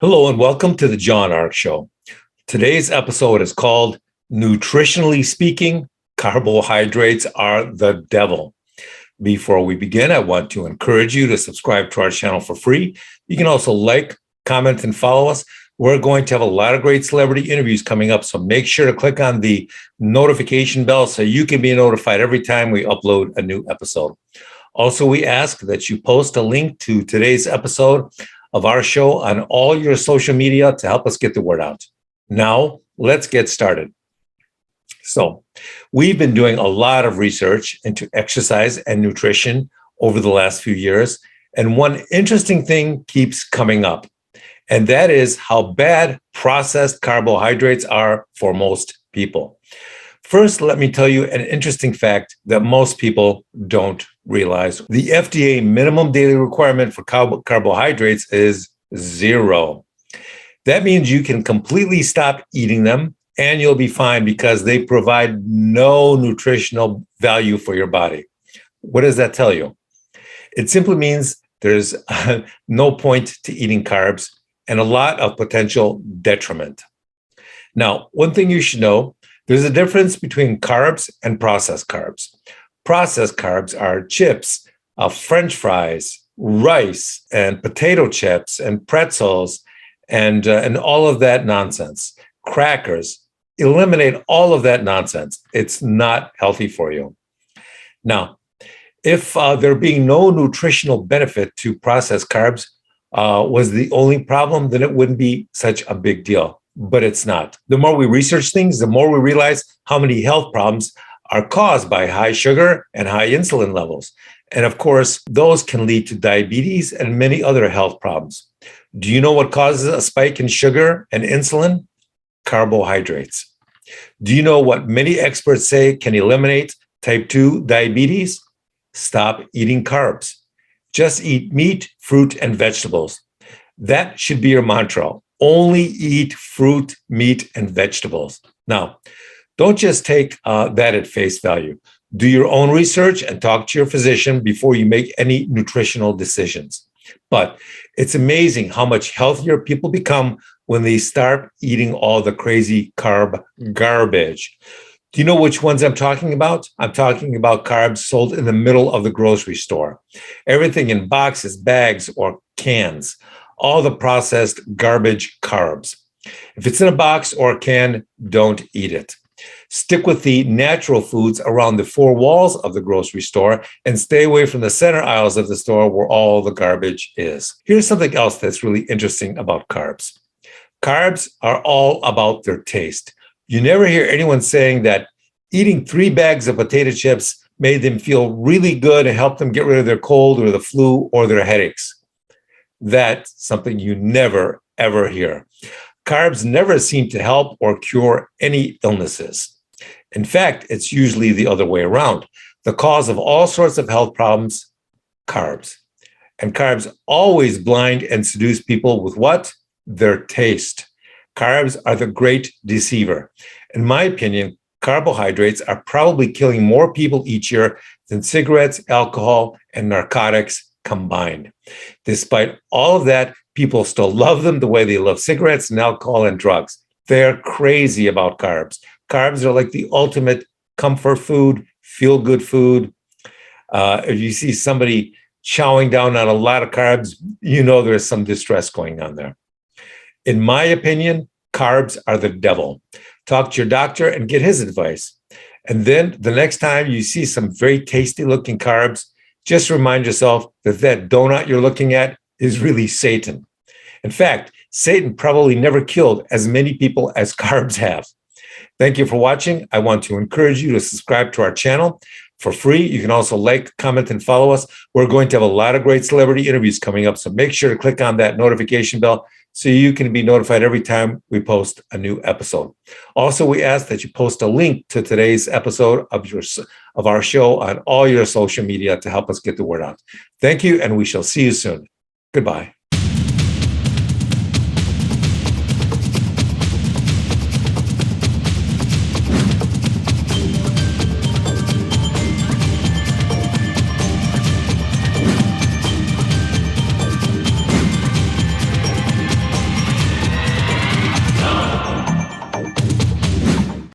Hello and welcome to the John Ark Show. Today's episode is called Nutritionally Speaking, Carbohydrates Are the Devil. Before we begin, I want to encourage you to subscribe to our channel for free. You can also like, comment, and follow us. We're going to have a lot of great celebrity interviews coming up, so make sure to click on the notification bell so you can be notified every time we upload a new episode. Also, we ask that you post a link to today's episode of our show on all your social media to help us get the word out. Now, let's get started. So, we've been doing a lot of research into exercise and nutrition over the last few years, and one interesting thing keeps coming up, and that is how bad processed carbohydrates are for most people. First, let me tell you an interesting fact that most people don't realize. The FDA minimum daily requirement for carbohydrates is 0. That means you can completely stop eating them and you'll be fine because they provide no nutritional value for your body. What does that tell you? It simply means there's no point to eating carbs and a lot of potential detriment. Now, one thing you should know, there's a difference between carbs and processed carbs. Processed carbs are chips, French fries, rice, and potato chips, and pretzels, and all of that nonsense. Crackers. Eliminate all of that nonsense. It's not healthy for you. Now, if there being no nutritional benefit to processed carbs was the only problem, then it wouldn't be such a big deal. But it's not. The more we research things, the more we realize how many health problems are caused by high sugar and high insulin levels. And of course, those can lead to diabetes and many other health problems. Do you know what causes a spike in sugar and insulin? Carbohydrates. Do you know what many experts say can eliminate type 2 diabetes? Stop eating carbs. Just eat meat, fruit, and vegetables. That should be your mantra. Only eat fruit, meat, and vegetables. Now, don't just take that at face value. Do your own research and talk to your physician before you make any nutritional decisions. But it's amazing how much healthier people become when they start eating all the crazy carb garbage. Do you know which ones I'm talking about? I'm talking about carbs sold in the middle of the grocery store. Everything in boxes, bags, or cans. All the processed garbage carbs. If it's in a box or a can, don't eat it. Stick with the natural foods around the four walls of the grocery store and stay away from the center aisles of the store where all the garbage is. Here's something else that's really interesting about carbs. Carbs are all about their taste. You never hear anyone saying that eating 3 bags of potato chips made them feel really good and helped them get rid of their cold or the flu or their headaches. That's something you never, ever hear. Carbs never seem to help or cure any illnesses. In fact, it's usually the other way around. The cause of all sorts of health problems, carbs. And carbs always blind and seduce people with what? Their taste. Carbs are the great deceiver. In my opinion, carbohydrates are probably killing more people each year than cigarettes, alcohol, and narcotics combined. Despite all of that, people still love them the way they love cigarettes and alcohol and drugs. They're crazy about carbs. Carbs are like the ultimate comfort food, feel-good food. If you see somebody chowing down on a lot of carbs, you know there's some distress going on there. In my opinion, carbs are the devil. Talk to your doctor and get his advice. And then the next time you see some very tasty-looking carbs, just remind yourself that donut you're looking at is really Satan. In fact, Satan probably never killed as many people as carbs have. Thank you for watching. I want to encourage you to subscribe to our channel for free. You can also like, comment, and follow us. We're going to have a lot of great celebrity interviews coming up, so make sure to click on that notification bell so you can be notified every time we post a new episode. Also, we ask that you post a link to today's episode of our show on all your social media to help us get the word out. Thank you, and we shall see you soon. Goodbye.